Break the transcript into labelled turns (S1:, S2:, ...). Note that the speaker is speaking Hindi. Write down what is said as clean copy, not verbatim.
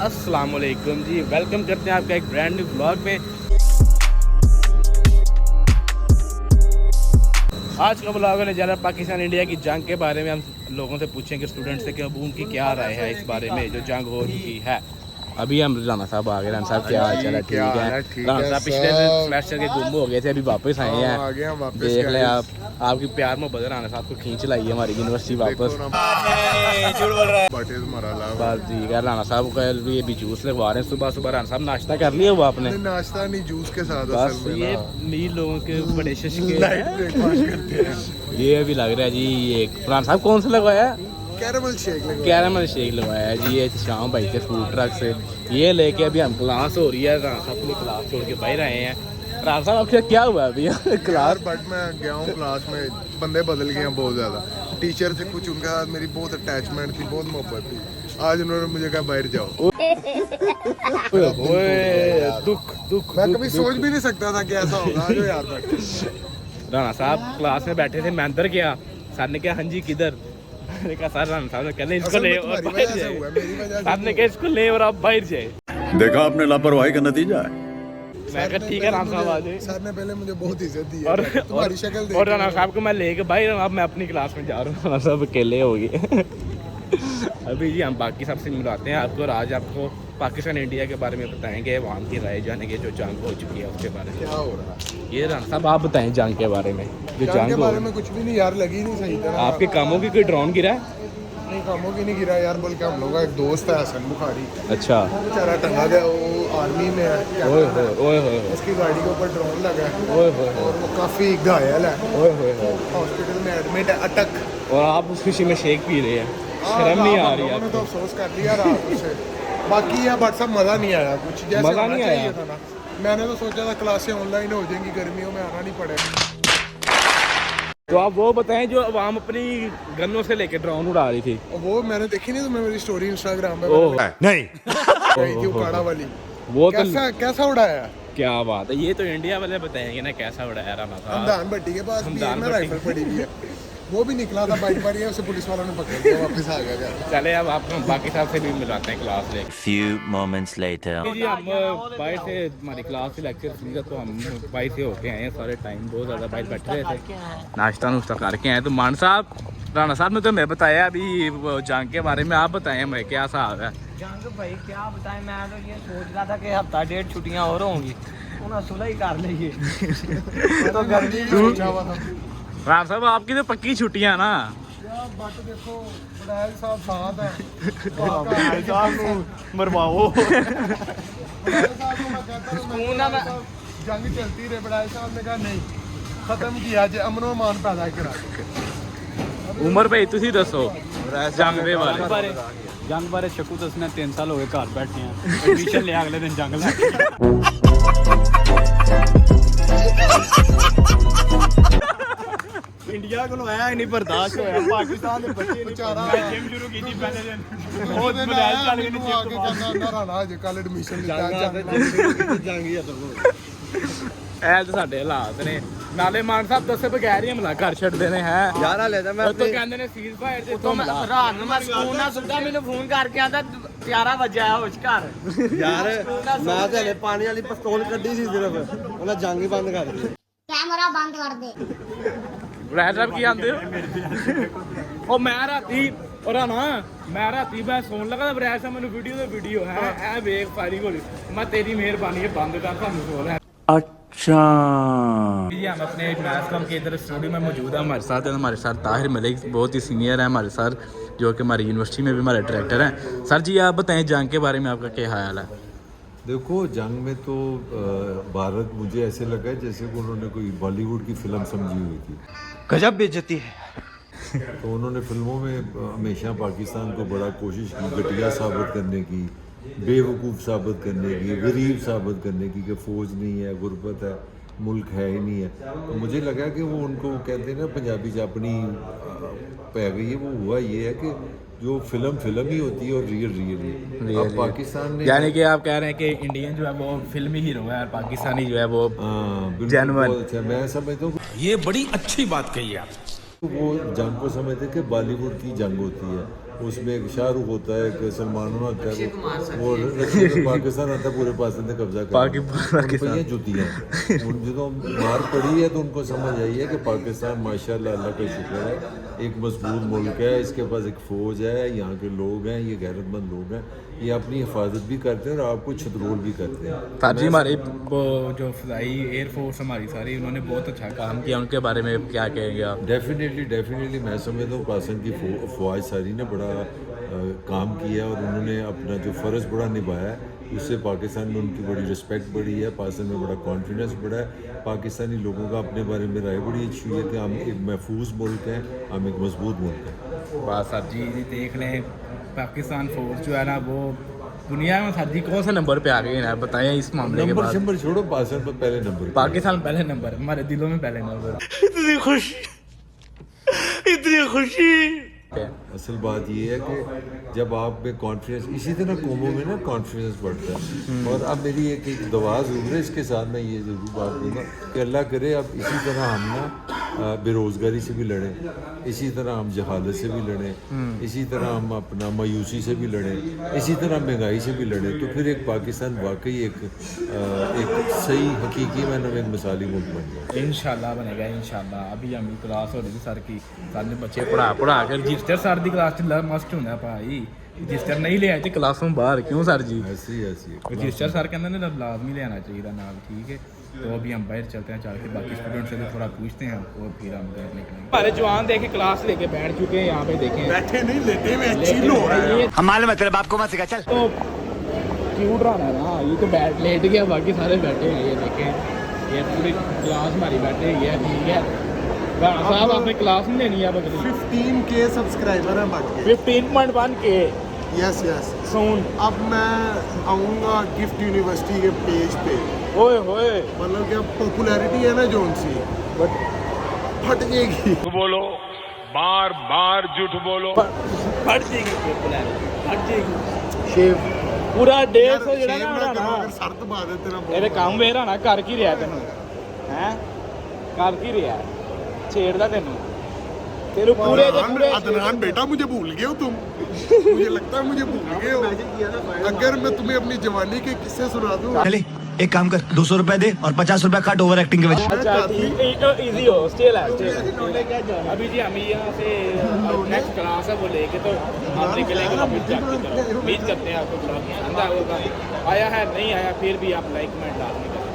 S1: अस्सलाम वालेकुम जी, वेलकम करते हैं आपका एक ब्रांड न्यू व्लॉग में। आज का व्लॉग होने जा रहा है पाकिस्तान इंडिया की जंग के बारे में। हम लोगों से पूछेंगे, स्टूडेंट से, कि अब उनकी क्या राय है इस बारे में जो जंग हो चुकी है। अभी हम राना साहब आ गए। राना साहब क्या हाल चाल है? ठीक है। राना साहब पिछले सेमेस्टर के गुम हो गए थे, अभी वापस आए हैं। देख लें आप, आपकी प्यार मोहब्बत राना साहब को खींच लाई है हमारी यूनिवर्सिटी वापस। बस ठीक है। राना साहब का भी अभी जूस लगवा रहे हैं सुबह सुबह। राना साहब नाश्ता कर लिया हुआ आपने?
S2: नाश्ता नहीं, जूस के साथ।
S1: बस ये मीर लोगों के बड़े ये अभी लग रहा है जी। ये राना साहब कौन सा लगवाया? कैरामल शेक लगवाया है जी। ये शाम भाई थे फूड ट्रक से, ये लेके अभी हम क्लास हो रही है। राना साहब अपनी क्लास छोड़ के बाहर आए हैं। राना साहब आपके क्या हुआ अभी क्लास?
S2: बट मैं गया हूँ क्लास में, बंदे बदल गए हैं बहुत ज़्यादा। टीचर से कुछ उनका मेरी बहुत अटैचमेंट थी, बहुत मोहब्बत थी। आज उन्होंने मुझे कहा बाहर जाओ।
S1: दुख
S2: मैं कभी सोच भी नहीं सकता था कि ऐसा होगा जो यार।
S1: राना साहब क्लास में बैठे थे, मैं अंदर गया। सर ने कहा हाँ जी किधर? मैंने कहा सर, राना साहब ने कहले इसको ले और बाहर जाए। सर ने कहा इसको ले और आप बाहर जाए।
S3: देखा आपने लापरवाही का नतीजा है।
S1: मैं कहा ठीक है राना साहब आ जाए।
S2: सर ने पहले मुझे बहुत इज्जत दी
S1: और
S2: तुम्हारी शक्ल देख।
S1: और राना साहब को मैं लेके बाहर, अब मैं अपनी क्लास में जा रहा हूँ। राना साहब अकेले हो गए। अभी जी हम बाकी सबसे मिलाते हैं आपको, और आज आपको पाकिस्तान इंडिया के बारे में बताएंगे, वहाँ की राय जानेंगे जो जंग हो चुकी है उसके बारे में।
S2: क्या हो रहा है
S1: ये राना साहब आप बताएं जंग के बारे में। जो जंग के
S2: बारे में कुछ भी नहीं यार, लगी नहीं सही तरह।
S1: आपके कामों की कोई ड्रोन गिरा है?
S2: नहीं, कामों की नहीं गिरा यार, बल्कि हम लोग का एक दोस्त है हसन बुखारी।
S1: अच्छा।
S2: बेचारा टंगा गया, वो आर्मी में है।
S1: ओए
S2: उसकी गाड़ी के ऊपर ड्रोन लगा है।
S1: ओए
S2: और वो काफी घायल है। हॉस्पिटल में एडमिट है, अटक।
S1: और आप उस खुशी में शेक पी रहे हैं, शर्म नहीं आ रही है?
S2: मैंने तो अफसोस कर लिया रात से। बाकी यार बट सब मज़ा नहीं आया कुछ, जैसे
S1: मज़ा नहीं आया
S2: था ना। मैंने तो सोचा था क्लासें ऑनलाइन हो जाएंगी, गर्मियों में आना नहीं पड़ेगा।
S1: तो आप वो बताएं जो आवाम अपनी गन्नों से लेके ड्रोन उड़ा रही थी।
S2: वो मैंने देखी नहीं, तो मैं मेरी स्टोरी इंस्टाग्राम पे
S3: नहीं
S2: गई थी, उकाड़ा वाली।
S1: वो
S2: कैसा उड़ाया?
S1: क्या बात है, ये तो इंडिया वाले बताएंगे ना कैसा उड़ाया राना साहब।
S2: हमदान भट्टी के पास भी है, राइफल पड़ी हुई है। वो भी निकला था बाइक पर, उसे पुलिस वालों ने पकड़ लिया, वापस आ गया।
S1: चले अब आपको बाकी साहब से भी मिलाते हैं क्लास लेके।
S4: Few moments later.
S1: जी हम बाहर से, हमारी क्लास से लेक्चर सुनी था, तो हम बाहर से होके आए हैं। सारे टाइम बहुत ज़्यादा बाहर बैठे रहे थे, नाश्ता नुश्ता करके आए। तो मान साहब, राना साहब ने तो मैं बताया अभी जंग के बारे में, आप बताएं हमें क्या हिसाब है?
S5: जंग भाई क्या बताएं, मैं तो ये सोच रहा था कि हफ्ता डेढ़ छुट्टियां और होंगी, उन्हें सुलह ही कर लेंगे। तो गर्मी
S1: राना साहब आपकी तो पक्की छुट्टियां ना।
S2: बट देखो बड़ैल साहब साथ है।
S1: मरवाओ।
S2: जंग चलती रहे, बड़ैल साहब ने कहा नहीं, खत्म किया जे अमनो मान पैदा करा।
S1: उमर भाई तुसी दसो जंग दे बारे।
S6: जंग बारे शकू दसना, 3 साल हो गए घर बैठे हैं, एडमिशन लिया अगले दिन जंग लग। इंडिया को आया नहीं बर्दाश्त होया, पाकिस्तान के बच्चे
S2: बेचारा
S6: जिम शुरू की थी पहले दिन,
S2: बहुत बधाई चल गई नीचे आके कहना राना अजे कल एडमिशन लिया जंग ही
S1: ਐ ਤਾਂ ਸਾਡੇ ਹਾਲਾਤ ਨੇ। ਨਾਲੇ ਮਾਨ ਸਾਹਿਬ ਦੱਸੇ ਬਗੈਰ ਹੀ ਹਮਲਾ ਕਰ ਛੱਡਦੇ ਨੇ ਹੈ
S5: ਯਾਰ ਹਲੇ ਤਾਂ ਮੈਂ
S1: ਉਹ ਤੋਂ ਕਹਿੰਦੇ ਨੇ ਸੀਜ਼ ਫਾਇਰ ਤੇ
S5: ਤੋਂ ਰਾਤ ਨੂੰ ਮੈਂ ਸਕੂਲ ਨਾਲ ਸੁੱਤਾ, ਮੈਨੂੰ ਫੋਨ ਕਰਕੇ ਆਂਦਾ 11 ਵਜੇ ਆਇਆ ਹੋਸ਼ ਘਰ।
S7: ਯਾਰ ਮੈਂ ਤੇ ਹਲੇ ਪਾਣੀ ਵਾਲੀ ਪਿਸਤੌਲ ਕੱਢੀ ਸੀ ਸਿਰਫ, ਉਹਨਾਂ ਜੰਗ ਹੀ ਬੰਦ ਕਰ ਦਿੱਤੀ।
S8: ਕੈਮਰਾ ਬੰਦ ਕਰ ਦੇ।
S1: ਬਰੈਡ ਸਾਹਿਬ ਕੀ ਆਂਦੇ ਹੋ? ਉਹ ਮੈਂ ਰਾਤੀ ਮੈਂ ਰਾਤੀ ਮੈਂ ਸੌਣ ਲੱਗਾ ਤਾਂ ਬਰੈਡ ਸਾਹਿਬ ਮੈਨੂੰ ਵੀਡੀਓ ਹੈ ਇਹ ਵੇਖ ਫਾਇਰਿੰਗ ਹੋ ਰਹੀ। ਮੈਂ ਤੇਰੀ ਮਿਹਰਬਾਨੀ ਹੈ ਬੰਦ ਕਰ, ਤੁਹਾਨੂੰ ਸੋ ਰਿਹਾ।
S4: अच्छा।
S1: जी हम अपने मैथ कम के इधर स्टूडियो में मौजूद है। हमारे साथ ताहिर मलिक बहुत ही सीनियर है हमारे साथ, जो कि हमारी यूनिवर्सिटी में भी हमारे डायरेक्टर हैं। सर जी आप बताएं जंग के बारे में आपका क्या ख्याल है?
S9: देखो जंग में तो भारत मुझे ऐसे लगा है जैसे कि उन्होंने कोई बॉलीवुड की फिल्म समझी हुई थी।
S6: गजब बेइज्जती है।
S9: तो उन्होंने फिल्मों में हमेशा पाकिस्तान को बड़ा कोशिश की घटिया साबित करने की, बेवकूफ़ साबित करने की, गरीब साबित करने की, कि फ़ौज नहीं है, गुर्बत है, मुल्क है ही नहीं है। तो मुझे लगा कि वो उनको कहते हैं ना पंजाबी से अपनी पै गई है। वो हुआ ये है कि जो फिल्म ही होती है और रियल अब पाकिस्तान ने,
S1: यानी कि आप कह रहे हैं कि इंडियन जो है वो फिल्मी हीरो है और पाकिस्तानी जो है वो
S9: जेन्युइन। अच्छा मैं समझता हूँ
S3: ये बड़ी अच्छी बात कही आप।
S9: वो जंग को समझते कि बॉलीवुड की जंग होती है, उसमें एक शाहरुख होता है, एक सलमान होता है, वो रस्सी में पाकिस्तान आता है, पूरे पाकिस्तान ने कब्जा कर
S1: पाकिस्तान
S9: ये जुतियाँ उन जो मार पड़ी है तो उनको समझ आई है कि पाकिस्तान माशाल्लाह अल्लाह का शुक्र है एक मजबूत मुल्क है, इसके पास एक फ़ौज है, यहाँ के लोग हैं, ये गैरतमंद लोग हैं, ये अपनी हिफाजत भी करते हैं और आपको छतरोल भी करते हैं।
S1: सर जी हमारे वो जो फजाई एयरफोर्स हमारी सारी उन्होंने बहुत अच्छा काम किया, उनके बारे में क्या कहेंगे आप?
S9: डेफिनेटली मैं समझता हूँ पाकिस्तान की फ़ौज सारी ने बड़ा काम किया और उन्होंने अपना जो फ़र्ज़ बड़ा निभाया है, उससे पाकिस्तान में उनकी बड़ी रिस्पेक्ट बढ़ी है, पाकिस्तान में बड़ा कॉन्फिडेंस बढ़ा है, पाकिस्तानी लोगों का अपने बारे में राय बड़ी अच्छी है कि हम एक महफूज मुल्क हैं, हम एक मजबूत मुल्क हैं।
S1: वाह सर जी देख लें पाकिस्तान फोर्स जो है ना वो दुनिया में सर जी कौन सा नंबर पे आ गई है बताएं इस मामले के बाद?
S9: नंबर छोड़ो, पाकिस्तान पर पहले नंबर पे।
S1: पाकिस्तान पहले नंबर, हमारे दिलों में पहले नंबर।
S3: इतनी खुशी
S9: असल बात ये है कि जब आप में कॉन्फिडेंस, इसी तरह कौमों में ना कॉन्फिडेंस बढ़ता है। और अब मेरी एक दुआ ज़रूर है, इसके साथ मैं ये ज़रूर बात दूँगा कि अल्लाह करे अब इसी तरह हम ना बेरोज़गारी से भी लड़ें, इसी तरह हम जहालत से भी लड़ें, इसी तरह हम अपना मायूसी से भी लड़ें, इसी तरह महंगाई से भी लड़ें, तो फिर एक पाकिस्तान वाकई एक सही हकीकी में एक मिसाली मुल्क बन गया।
S1: इंशाल्लाह बनेगा इंशाल्लाह। अभी हम क्लास हो रही थी सर की, सर ने बच्चे पढ़ा कर रजिस्टर सर की क्लास च मस्ट होंगे भाई, रजिस्टर नहीं ले आए थे क्लासों बाहर क्यों सर जी?
S9: ऐसी
S1: रजिस्टर सर कहते हैं लाजमी ले आना चाहिए नाम, ठीक है। तो अभी हम बाहर चलते हैं, चल के बाकी स्टूडेंट से भी थोड़ा पूछते हैं और फिर हम घर निकलेंगे। हमारे जवान देखे क्लास लेके बैठ चुके हैं यहाँ पे, देखें
S2: बैठे नहीं लेटे में चिल हो रहा है।
S3: हमारे मतलब आपको मत सिखा चल।
S1: तो क्यों डराना है ना, ये तो बैठ लेट गया, बाकी सारे बैठे हैं, ये देखें ये पूरी क्लास हमारी बैठे हुई है, ठीक है। साहब आपने क्लास नहीं लेनी है?
S2: 15K सब्सक्राइबर हैं बाकी।
S1: 15.1K
S2: यस
S1: सून।
S2: अब मैं आऊँगा गिफ्ट यूनिवर्सिटी के पेज पे,
S1: ओए होए
S2: मतलब क्या पॉपुलैरिटी है ना जो उनसी बट फट जाएगी।
S3: बोलो बार बार झूठ बोलो,
S1: फट जाएगी पॉपुलैरिटी, फट जाएगी। शेव पूरा 150 ਜਿਹੜਾ ਨਾ
S2: सर तो बाद तेरा
S1: ਇਹਦੇ ਕੰਮ ਵੇਖ ਰਹਾ ਨਾ ਕਰ ਕੀ ਰਿਹਾ ਤੈਨੂੰ, ਹੈ ਕਰ ਕੀ ਰਿਹਾ, ਛੇੜਦਾ ਤੈਨੂੰ पूरे
S2: अदनान बेटा मुझे भूल गए हो तुम। मुझे लगता है मुझे भूल गए हो। अगर मैं तुम्हें अपनी जवानी के किस्से सुना दूं।
S3: चले एक काम कर 200 रुपए दे और 50 रुपए काट ओवर एक्टिंग के वजह।
S1: अच्छा इजी हो, स्टिल है। अभी जी हम यहाँ से नेक्स्ट क्लास है वो लेके तो हम निकलेंगे उम्मीद करते हैं आपको ब्लॉग पसंद आएगा, आया है नहीं आया फिर भी आप लाइक कमेंट लाजमी करें।